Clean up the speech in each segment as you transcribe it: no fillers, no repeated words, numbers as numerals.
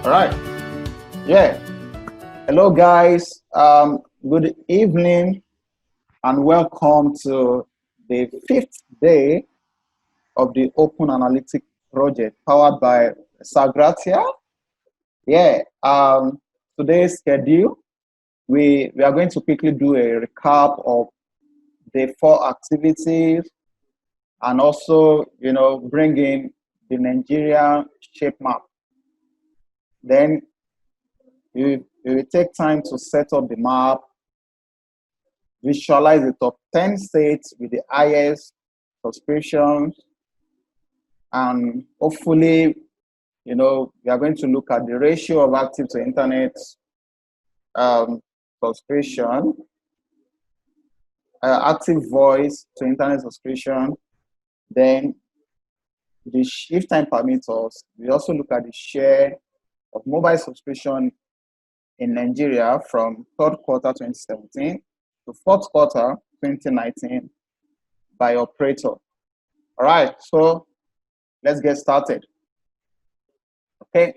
All right. Yeah. Hello, guys. Good evening and welcome to the fifth day of the Open Analytics project powered by Sagratia. Yeah. Today's schedule, we are going to quickly do a recap of the four activities and also, bring in the Nigerian shape map. Then we will take time to set up the map, visualize the top 10 states with the highest subscriptions, and hopefully, we are going to look at the ratio of active to internet um, subscription, active voice to internet subscription. Then, if time permits us, we also look at the share of mobile subscription in Nigeria from third quarter 2017 to fourth quarter 2019 by operator. All right, so let's get started. Okay,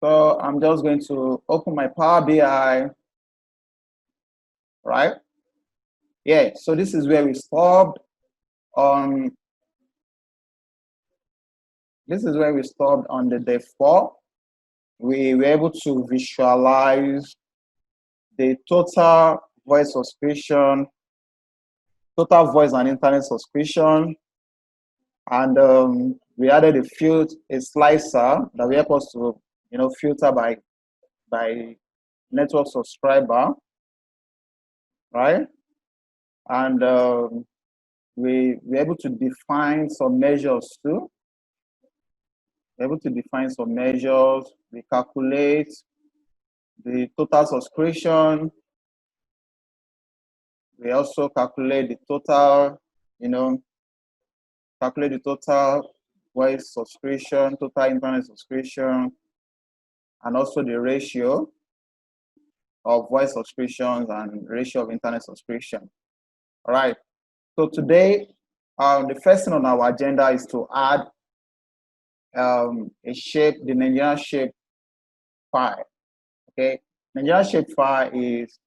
so I'm just going to open my Power BI, right? Yeah, so this is where we stopped on, the day 4. We were able to visualize the total voice subscription, total voice and internet subscription, and we added a slicer that will help us to, filter by network subscriber, right? And we were able to define some measures too. We calculate the total subscription. We also calculate the total, voice subscription, total internet subscription, and also the ratio of voice subscriptions and ratio of internet subscription. All right. So today, the first thing on our agenda is to add the Nigerian shape file. Okay, Nigerian shape file is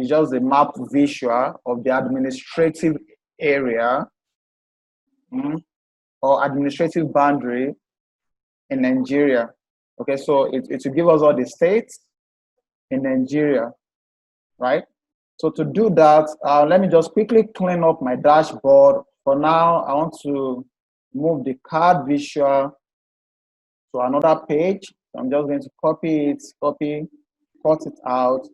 just a map visual of the administrative area or administrative boundary in Nigeria. Okay, so it will give us all the states in Nigeria, right? So to do that, let me just quickly clean up my dashboard. For now, I want to move the card visual to another page. So I'm just going to cut it out,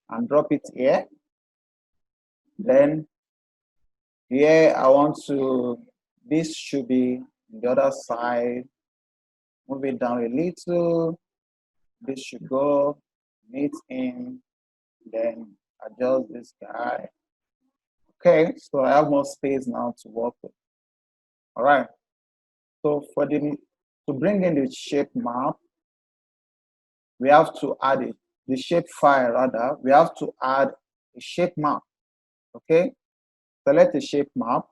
and drop it here. Then here I want this should be the other side. Move it down a little. This should go, meet in, then adjust this guy. Okay, so I have more space now to work with. All right. So to bring in the shape map, we have to add it. The shape file rather, we have to add a shape map. Okay, select the shape map.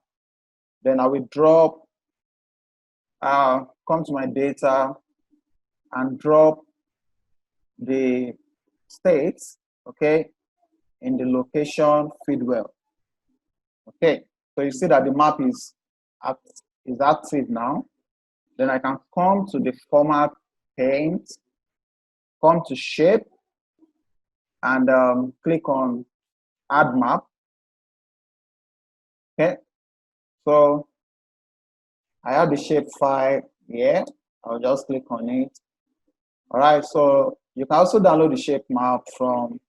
Then I will come to my data and drop the states, okay, in the location feed well. Okay, so you see that the map is active now. Then I can come to the format paint, come to shape, and click on add map. Okay, so I have the shape file here. I'll just click on it. All right, so you can also download the shape map from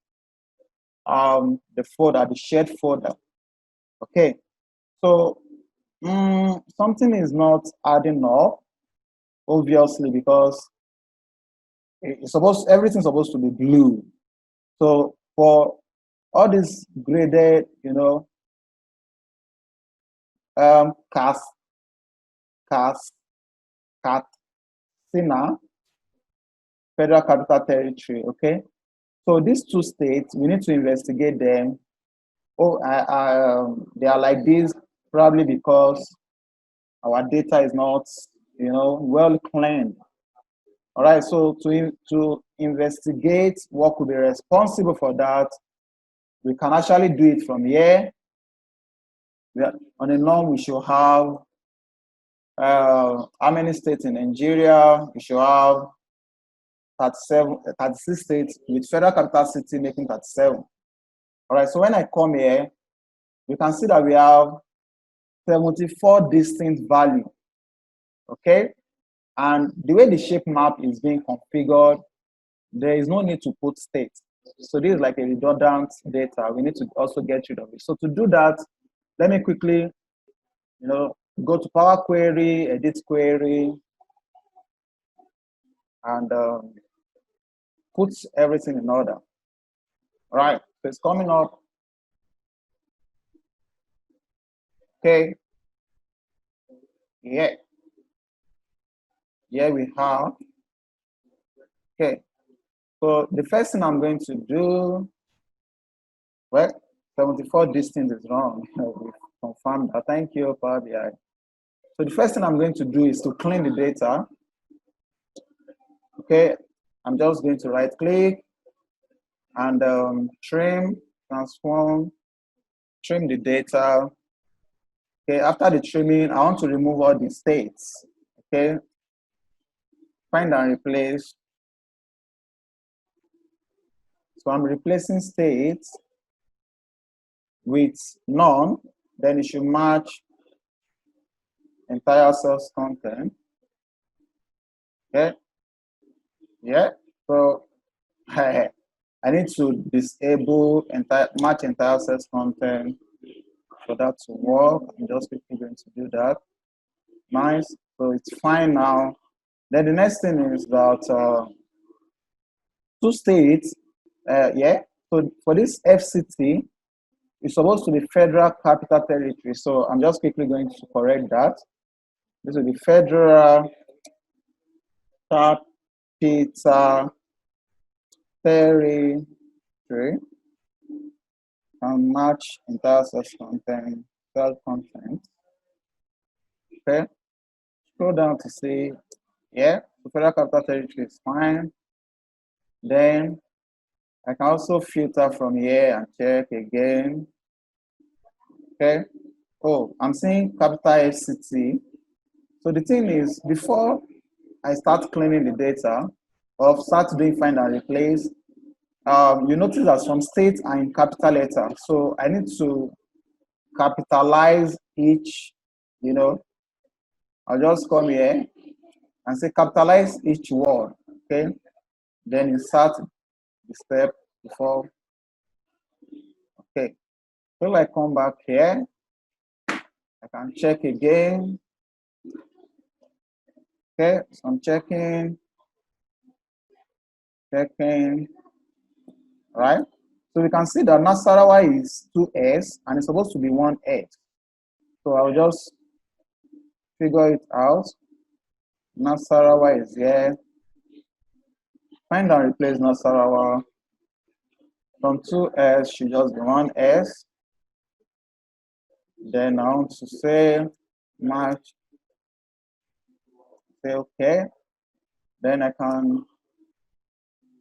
the folder, the shared folder. Okay, so something is not adding up, obviously, because everything's supposed to be blue. So for all this graded, Katsina, Federal Capital Territory, okay? So these two states, we need to investigate them. They are like this probably because our data is not, well cleaned. All right, so to investigate what could be responsible for that, we can actually do it from here. On a norm, we should have how many states in Nigeria? We should have 36 states with federal capital city making 37. All right, so when I come here, you can see that we have 74 distinct values. Okay, and the way the shape map is being configured, there is no need to put states. So this is like a redundant data. We need to also get rid of it. So to do that, let me quickly, go to Power Query, Edit Query, and put everything in order. All right, so it's coming up. Okay. Yeah. Here we have. Okay. So the first thing I'm going to do, well, 74 distance is wrong. We confirmed that. Thank you, Power BI. So the first thing I'm going to do is to clean the data. Okay, I'm just going to right click and trim, transform, trim the data. Okay, after the trimming, I want to remove all the states. Okay, find and replace. So I'm replacing states with none, then it should match entire cells content. Okay, yeah, so I need to disable match entire cells content for that to work. I'm just quickly going to do that. Nice, so it's fine now. Then the next thing is that two states, yeah, so for this FCT, it's supposed to be Federal Capital Territory. So I'm just quickly going to correct that. This will be Federal Capital Territory and match entire source content, cell content. Okay. Scroll down to see, yeah, the Federal Capital Territory is fine. Then I can also filter from here and check again. Okay. Oh, I'm seeing capital FCT. So the thing is, before I start cleaning the data or start doing find and replace, you notice that some states are in capital letter. So I need to capitalize each, I'll just come here and say capitalize each word, okay? Then insert the step before, okay. So I come back here, I can check again. Okay, so I'm checking, right? So we can see that Nasarawa is 2S and it's supposed to be 1S. So I'll just figure it out. Nasarawa is here. Find and replace Nasarawa. From 2S should just be 1S. Then I want to say match. Say okay. Then I can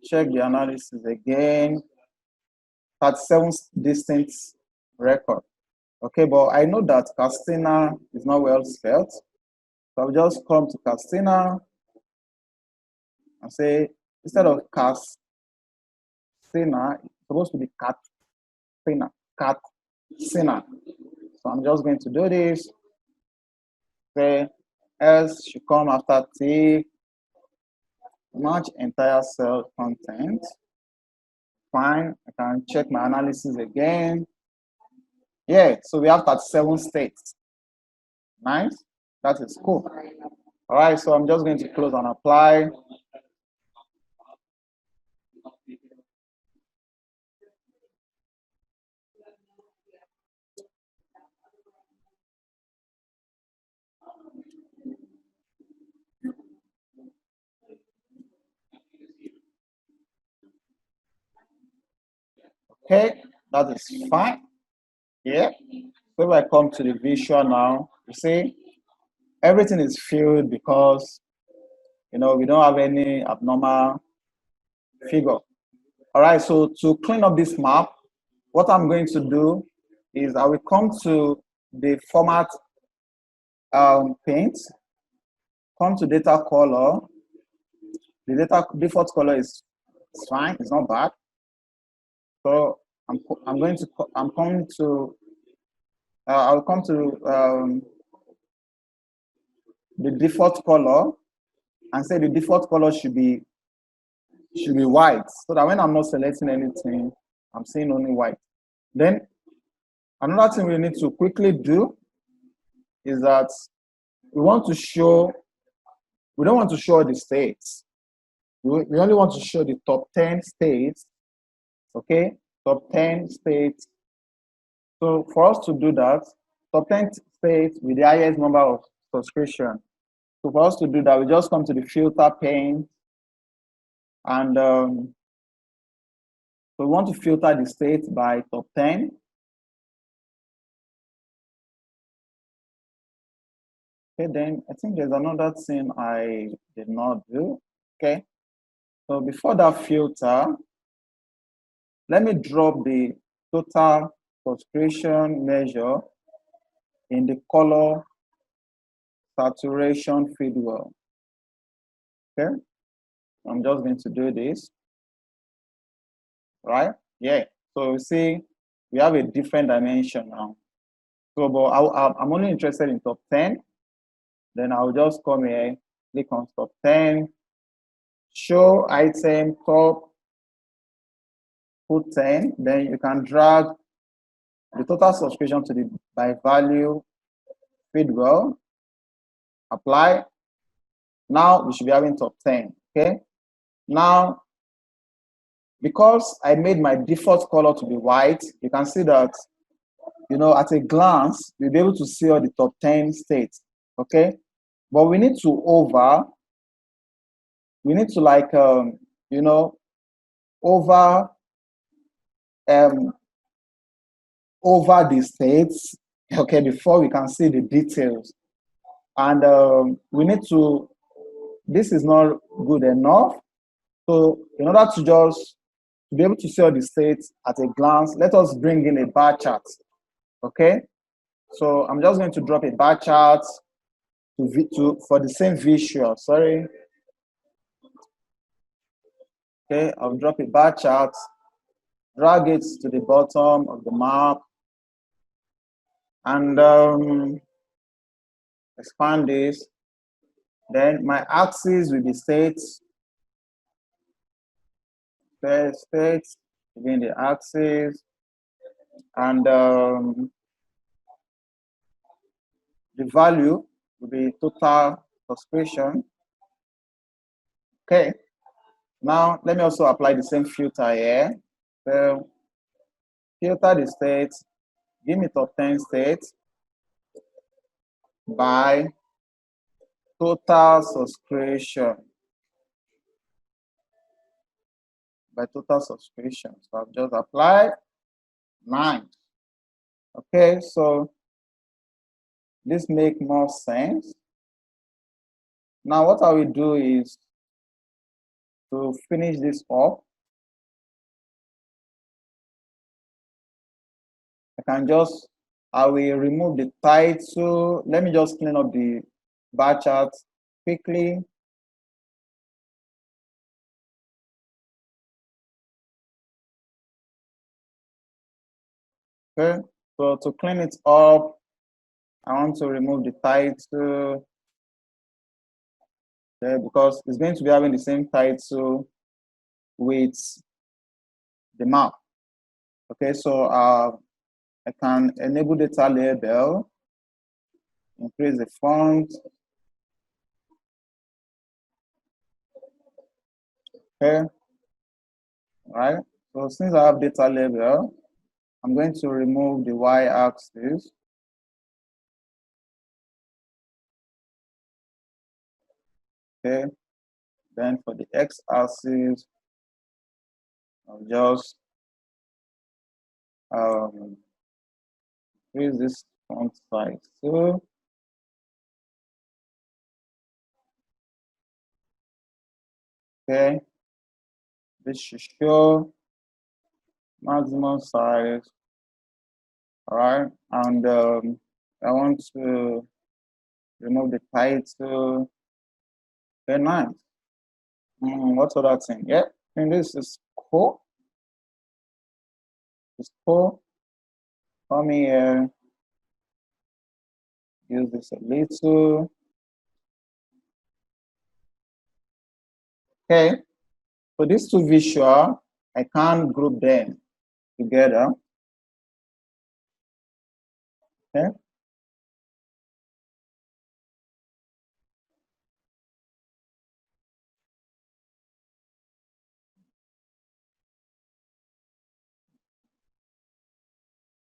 check the analysis again. 37 distance record. Okay, but I know that Castina is not well spelled. So I'll just come to Castina and say, instead of Castina, it's supposed to be Catina. So I'm just going to do this. Say S should come after T. Match entire cell content. Fine. I can check my analysis again. Yeah, so we have 37 states. Nice. That is cool. All right, so I'm just going to close and apply. Okay, that is fine. Yeah. So if I come to the visual now, you see, everything is filled because we don't have any abnormal figure. All right, so to clean up this map, what I'm going to do is I will come to the format paint, come to data color. The data default color is fine, it's not bad. So I'm going to I'm coming to I'll come to the default color and say the default color should be white, so that when I'm not selecting anything, I'm seeing only white. Then another thing we need to quickly do is that we don't want to show the states. We only want to show the top 10 states, okay? Top 10 states. So for us to do that, top 10 states with the highest number of subscription. So for us to do that, we just come to the filter pane, and so we want to filter the states by top 10. Okay, then I think there's another thing I did not do. Okay, so before that filter, let me drop the total subscription measure in the color saturation feedwell. Okay, I'm just going to do this. Right? Yeah. So you see, we have a different dimension now. So, but I'm only interested in top 10. Then I'll just come here, click on top 10, show item top, put 10. Then you can drag the total subscription to the by value feedwell, apply. Now we should be having top 10. Okay. Now, because I made my default color to be white, you can see that, at a glance, we'll be able to see all the top 10 states. Okay. But we need to like, over the states, okay, before we can see the details. And we need to, this is not good enough. So in order to just be able to see all the states at a glance, let us bring in a bar chart, okay? So I'm just going to drop a bar chart for the same visual, sorry. Okay, I'll drop a bar chart, drag it to the bottom of the map, and expand this. Then my axis will be states, within the axis, and the value will be total subscription. Okay, now let me also apply the same filter here. So filter the states, give me top 10 states by total subscription. So I've just applied 9. Okay, so this makes more sense. Now what I will do is to finish this up, I will remove the title. Let me just clean up the bar chart quickly. Okay, so to clean it up, I want to remove the title. Okay, because it's going to be having the same title with the map. Okay, so I can enable data label, increase the font. Okay, all right. So since I have data label, I'm going to remove the y-axis. Okay, then for the x-axis, I'll just increase this font size. So Okay, this should show maximum size. All right, and I want to remove the title. Very nice. What's other thing? Yeah, and this is cool. It's cool. Come here. Use this a little. Okay, so these two visual, I can't group them together. Okay.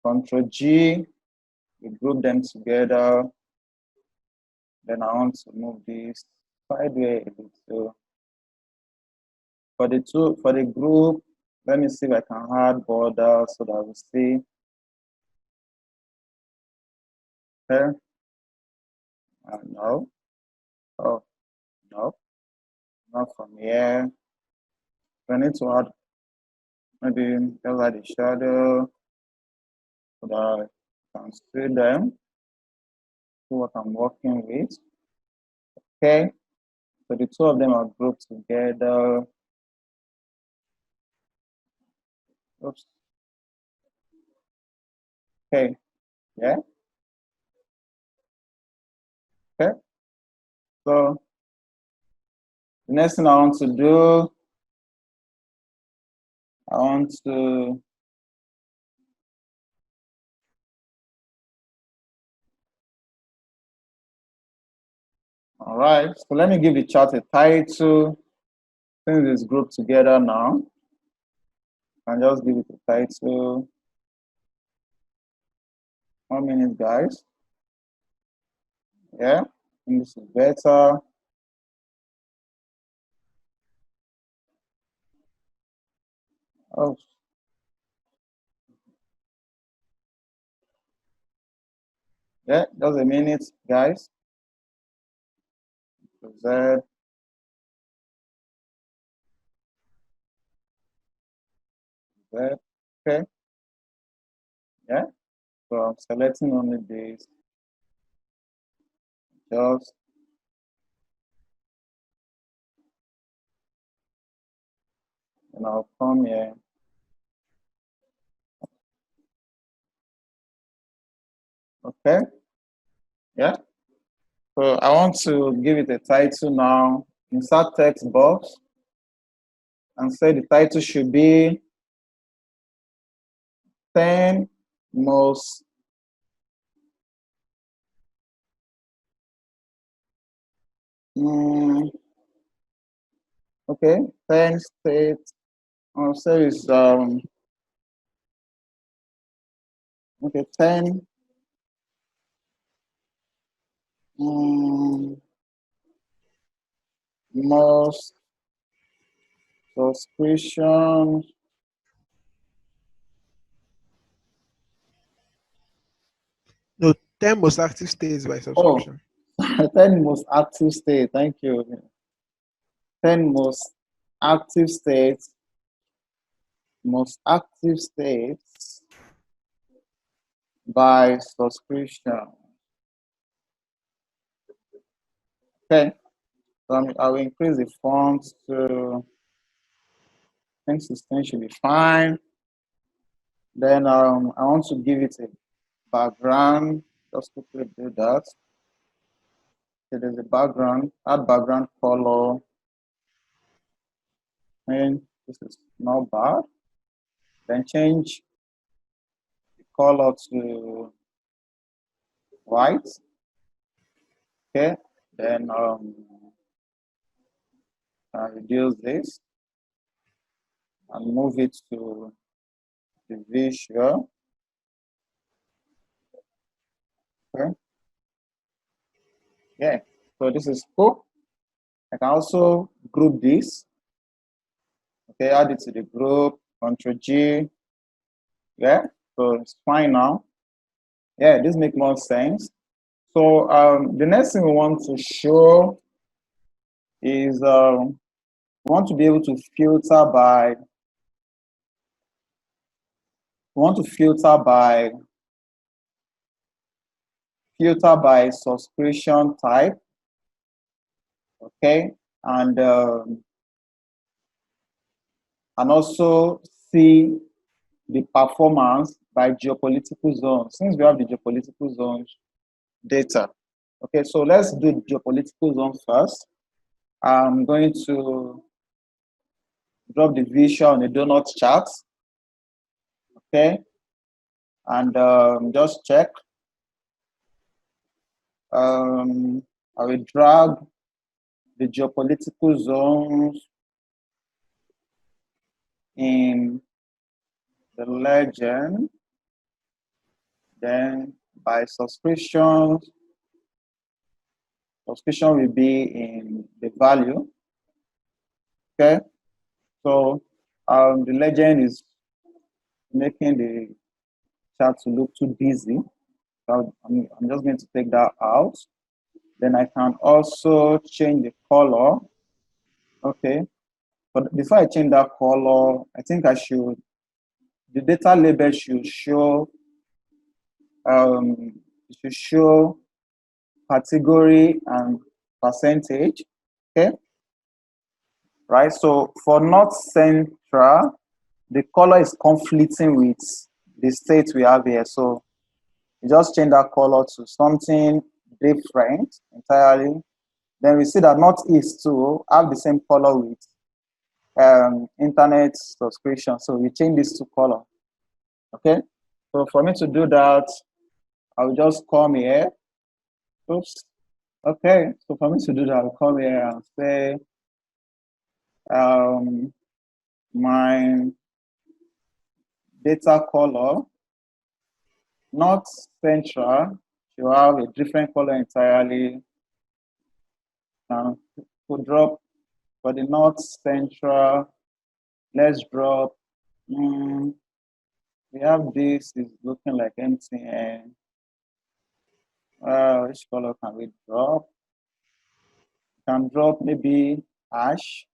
Control G, we group them together. Then I want to move this sideways a little. For the group, let me see if I can add borders so that we see. Okay. No. Oh, no. Not from here. I need to add maybe just add the shadow so that I can see them, see what I'm working with. Okay. So the two of them are grouped together. Oops. Okay. Yeah. Okay. So the next thing I want to do, I want to all right. So let me give the chart a title. Since it's grouped together now, and just give it a title. 1 minute, guys. Yeah, I think this is better. Oh, yeah, just a minute, guys. Z, Z, okay. Yeah, so I'm selecting only this. Just and I'll come here. Okay. Yeah. So I want to give it a title now. Insert text box and say the title should be 10 most okay, 10 states. I'll say it's okay, 10 most subscriptions. No, 10 most active states by Oh, subscription. 10 most active states. Thank you. 10 most active states by subscription. Okay, so I will increase the font to, I think 16 should be fine. Then I want to give it a background. Just quickly do that. So there's a background, add background color. And this is not bad. Then change the color to white. Okay. Then reduce this and move it to the visual. Okay. Yeah. So this is cool. I can also group this. Okay, add it to the group. Ctrl G. Yeah. So it's fine now. Yeah, this makes more sense. So the next thing we want to show is We want to be able to filter by, filter by subscription type, okay, and also see the performance by geopolitical zones. Since we have the geopolitical zones data, okay, so let's do geopolitical zone first. I'm going to drop the visual on the donut chart, okay, and just check. I will drag the geopolitical zones in the legend, then by subscriptions, subscription will be in the value, okay? So the legend is making the chart to look too busy. So I'm just going to take that out. Then I can also change the color, okay? But before I change that color, I think I should, the data label should show, category and percentage, okay? Right, so for North Central, the color is conflicting with the state we have here. So you just change that color to something different entirely. Then we see that Northeast too have the same color with internet subscription. So we change this to color, okay? So for me to do that, I will just come here. Oops. Okay, so for me to do that, I'll come here and say my data color, North Central, you have a different color entirely. To drop for the North Central, let's drop. We have this is looking like MTN. Which color can we drop? Can drop maybe ash.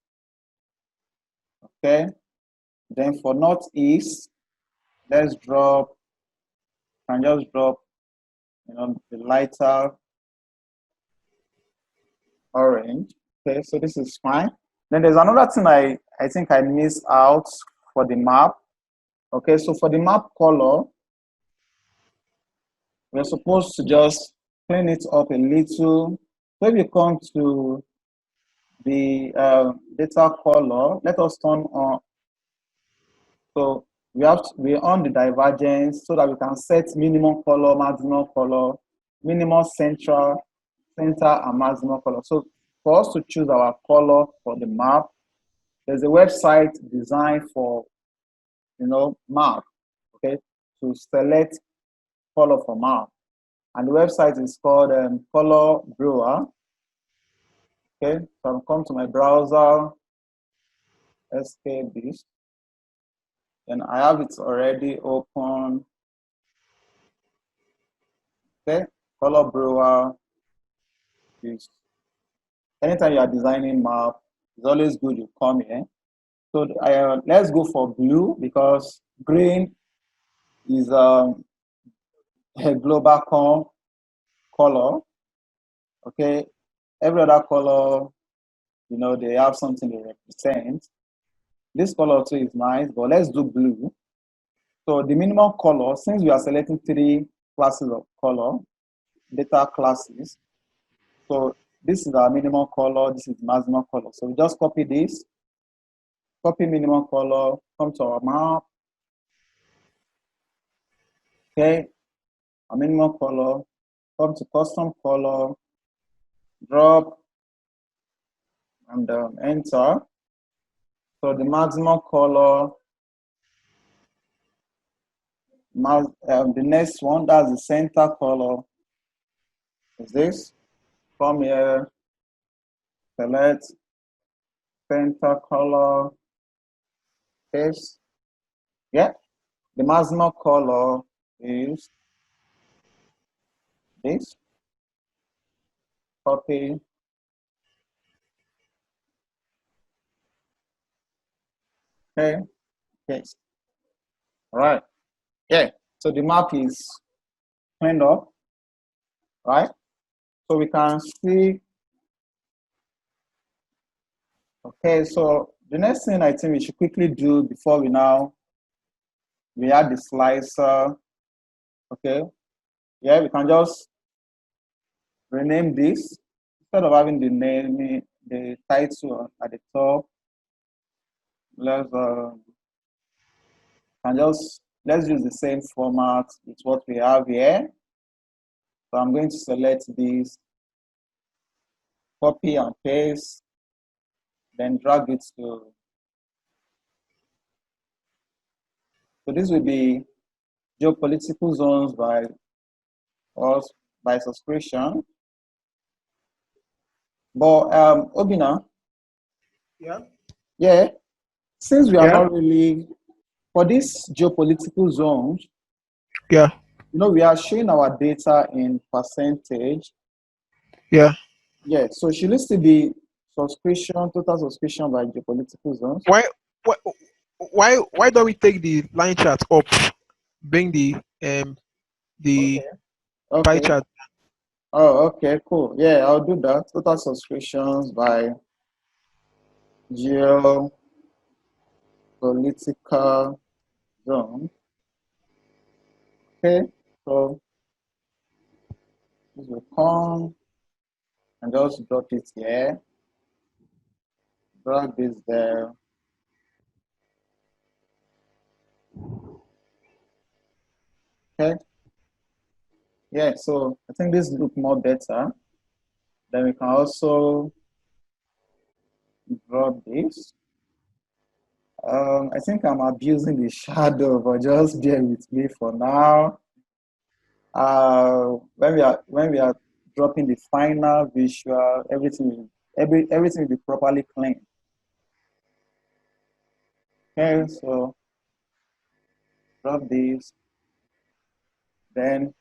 Okay. Then for Northeast, let's drop. Can just drop, the lighter orange. Okay, so this is fine. Then there's another thing I think I missed out for the map. Okay, so for the map color, we're supposed to just clean it up a little. So if you come to the data color, let us turn on. So we're on the divergence so that we can set minimum color, maximum color, minimum center, and maximum color. So for us to choose our color for the map, there's a website designed for, map, okay, to select color for map. And the website is called Color Brewer. Okay, so I'll come to my browser, escape this, and I have it already open. Okay, Color Brewer is, anytime you are designing map, it's always good you come here. So let's go for blue because green is a global color. Okay, every other color, they have something they represent. This color too is nice, but let's do blue. So the minimum color, since we are selecting 3 classes of color, data classes, so this is our minimum color, this is maximum color. So we just copy this, copy minimum color, come to our map. Okay, our minimum color, come to custom color, drop, and enter. So the maximum color, the next one, that's the center color, is this. Come here, select center color, paste. Yeah, the maximum color is this. Copy. Okay. Yes. All right. Yeah. So the map is cleaned up, right? So we can see. Okay. So the next thing I think we should quickly do before we add the slicer. Okay. Yeah, we can just rename this instead of having the title at the top. Let's use the same format with what we have here. So I'm going to select this, copy and paste, then drag it to. So this will be geopolitical zones by subscription. But Obina, Yeah. yeah, since we are Yeah. not really for this geopolitical zones, Yeah. we are showing our data in percentage. Yeah. Yeah, so should it still be total subscription by geopolitical zones? Why why why don't we take the line chart up, bring the Okay. pie Okay. chart? Oh, okay, cool. Yeah, I'll do that. Total subscriptions by geopolitical zone. Okay, so this will come and just drop it here. Drag this there. Okay. Yeah, so I think this look more better. Then we can also drop this. I think I'm abusing the shadow, but just bear with me for now. When we are dropping the final visual, everything will be properly clean. Okay, so drop this, then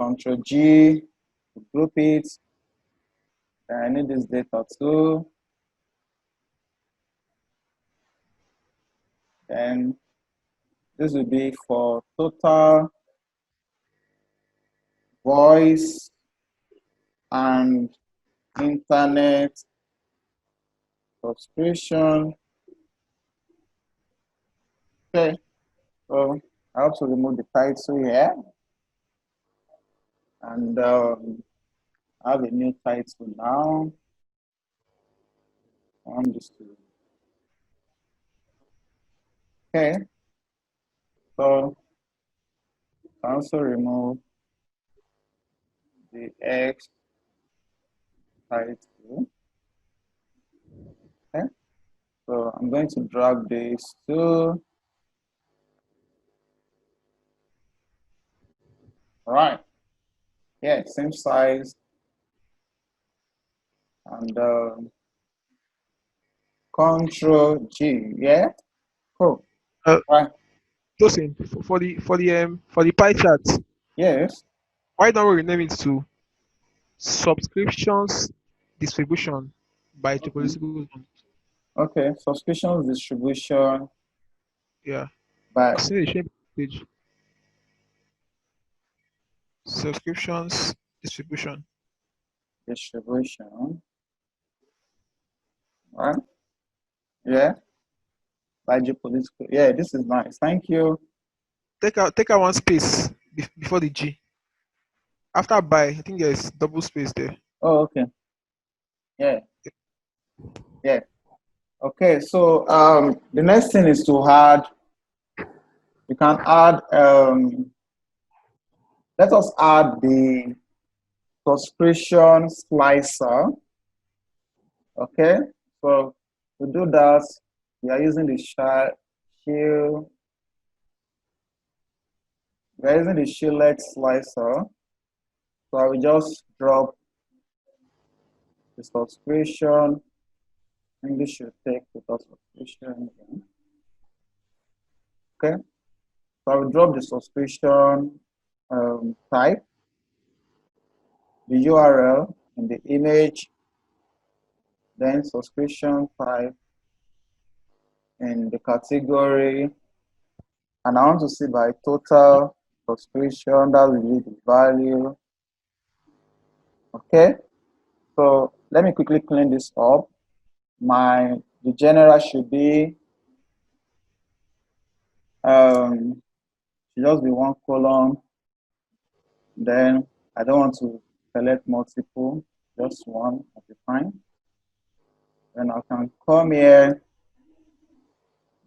Ctrl G to group it. Then I need this data too. Then this will be for total voice and internet subscription. Okay, so I have to remove the title here and I have a new title now. I'm just okay. So I also remove the X title. Okay, so I'm going to drag this to right. Yeah, same size and Control G. Yeah, cool. Uh, Right. Tosin, for the pie chart, Yes. why don't we rename it to subscriptions distribution by Okay. geopolitical zone? Okay. Subscriptions distribution Yeah. by See the shape page. Subscriptions distribution. distribution. Right. Yeah. By geopolitical. Yeah, this is nice. Thank you. Take out one space before the G. After by, I think there's double space there. Oh, okay. Yeah. Yeah. Okay. So the next thing is to add. You can add. Let us add the subscription slicer. Okay. So to do that, we are using the shield. We are using the shielded slicer. So I will just drop the subscription. English should take the subscription. Okay. So I will drop the subscription type, the URL in the image, then subscription type, in the category, and I want to see by total subscription, that will be the value. Okay, so let me quickly clean this up. The general should be should just be one column. Then I don't want to select multiple, just one at a time. Then I can come here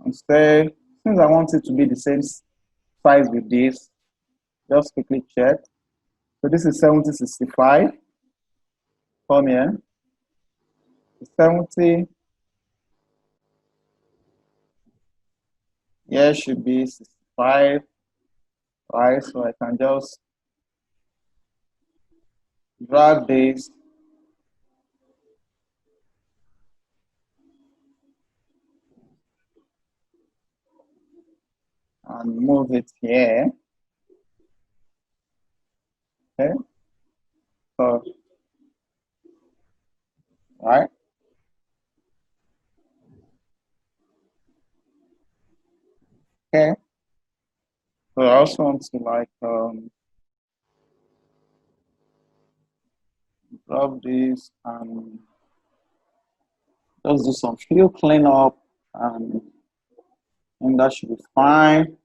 and say, since I want it to be the same size with this, just quickly check. So this is 7065. Come here. 70 here should be 65. Right, so I can just drag this and move it here. Okay, so right. Okay, so I also want to like drop this and just do some field cleanup, and that should be fine.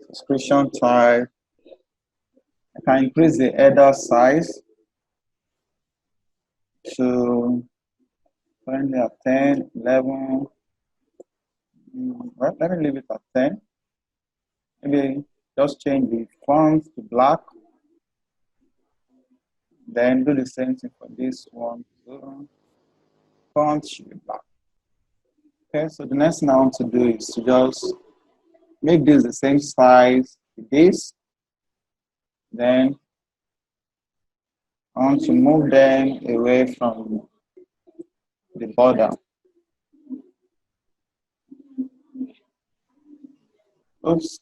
Subscription type. I can increase the header size to currently at 10, 11. Well, let me leave it at 10. Maybe just change the font to black. Then do the same thing for this one. So font should be black. Okay, so the next thing I want to do is to just make this the same size with this. Then I want to move them away from the border. Oops.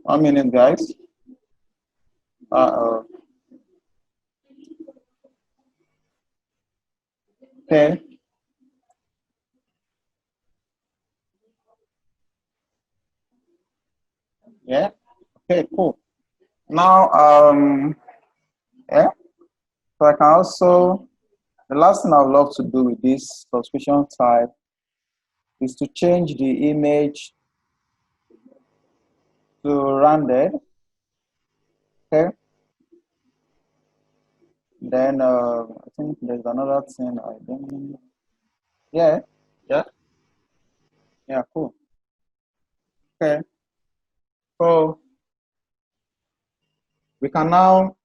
1 minute, guys. Uh-oh. Okay. Yeah. Okay, cool. Now, yeah. So I can also, the last thing I would love to do with this subscription type is to change the image to rounded. Okay. Then I think there's another thing I don't. Yeah. Yeah. Yeah. Cool. Okay. So we can now.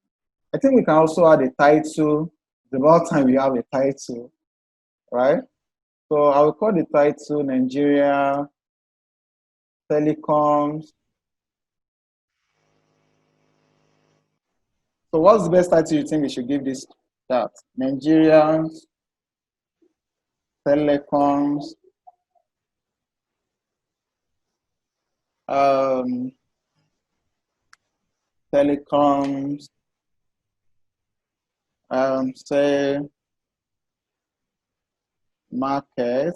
I think we can also add a title. It's about time we have a title, right? So I will call the title Nigeria Telecoms. So what's the best title you think we should give this? That Nigeria Telecoms um, telecoms say market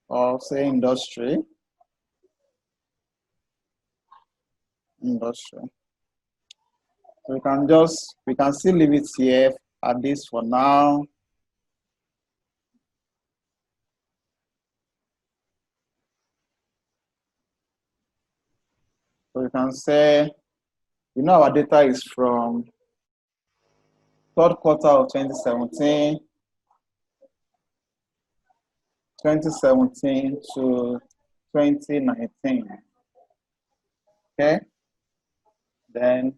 or say industry. So we can still leave it here at this for now. So we can say, our data is from third quarter of 2017 to 2019. Okay. Then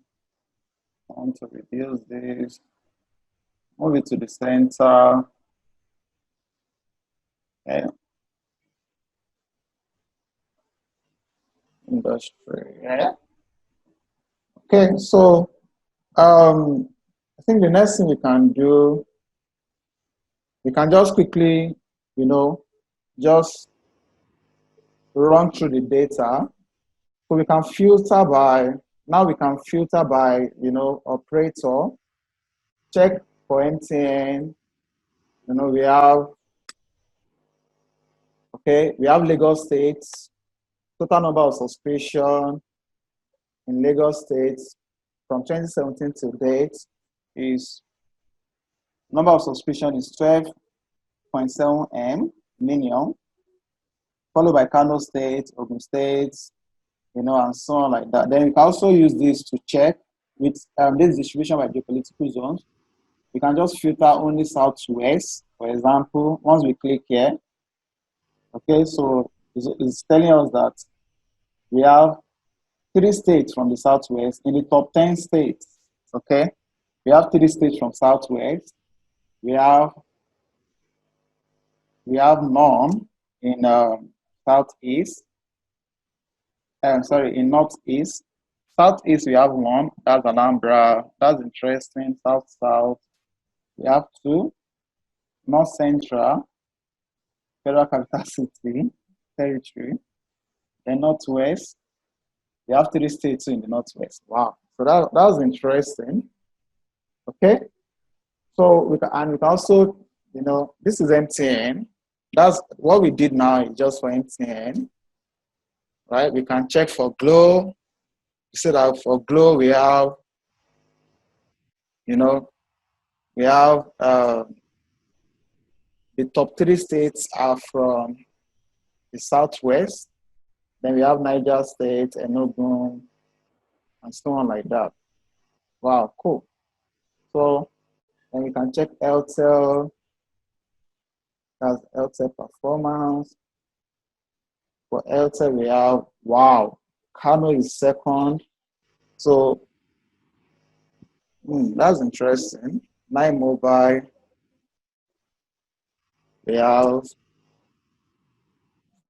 I want to reduce this, move it to the center. Okay. Industry. Yeah. Okay, so I think the next thing we can do, we can just quickly, just run through the data. So we can filter by, now we can filter by, operator, check for MTN, we have Okay, we have Lagos State. Total number of subscription in Lagos State from 2017 to date is number of subscription is 12.7 million, followed by Kano State, Ogun State, and so on like that. Then you can also use this to check with this distribution by geopolitical zones. We can just filter only Southwest, for example. Once we click here, okay, so it's telling us that we have 3 states from the Southwest in the top 10 states, okay? We have 3 states from Southwest. We have none in Southeast. In Northeast. Southeast, we have 1. That's Alhambra. That's interesting. South. We have 2. North Central, Federal Capital City, Territory. Then Northwest. We have 3 states in the Northwest. Wow. So that was interesting. Okay. So we can also, this is MTN. That's what we did now is just for MTN. Right? We can check for Glow. We said that for Glow we have, the top 3 states are from the Southwest. Then we have Niger State, Enugu, and so on like that. Wow, cool. So then we can check Airtel. That's Airtel performance. For Airtel, we have, wow, Kano is second. So that's interesting. 9 Mobile. We have,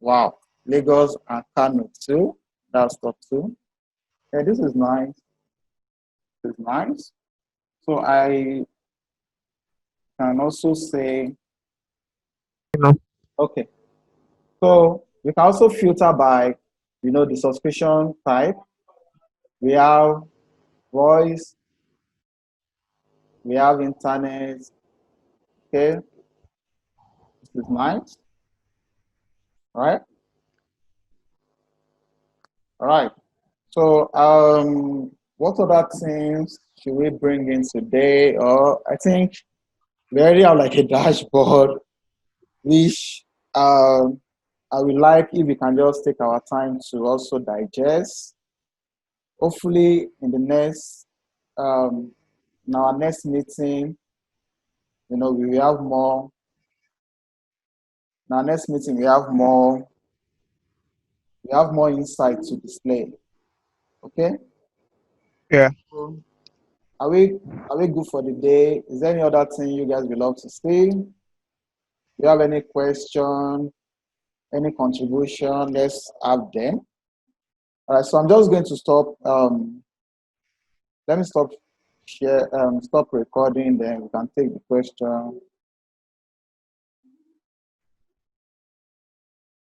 wow, Lagos and Kano too. That's top 2. Yeah, this is nice. This is nice. So I can also say, okay. So we can also filter by, the subscription type. We have voice. We have internet. Okay. This is nice. All right. All right. So what other things should we bring in today? Or I think we already have like a dashboard, which I would like if we can just take our time to also digest. Hopefully in the next in our next meeting, we will have more. In our next meeting, we have more insight to display. Okay? Yeah. So are we good for the day? Is there any other thing you guys would love to say? Do you have any question, any contribution? Let's have them. All right, so I'm just going to stop. Let me stop recording, then we can take the question.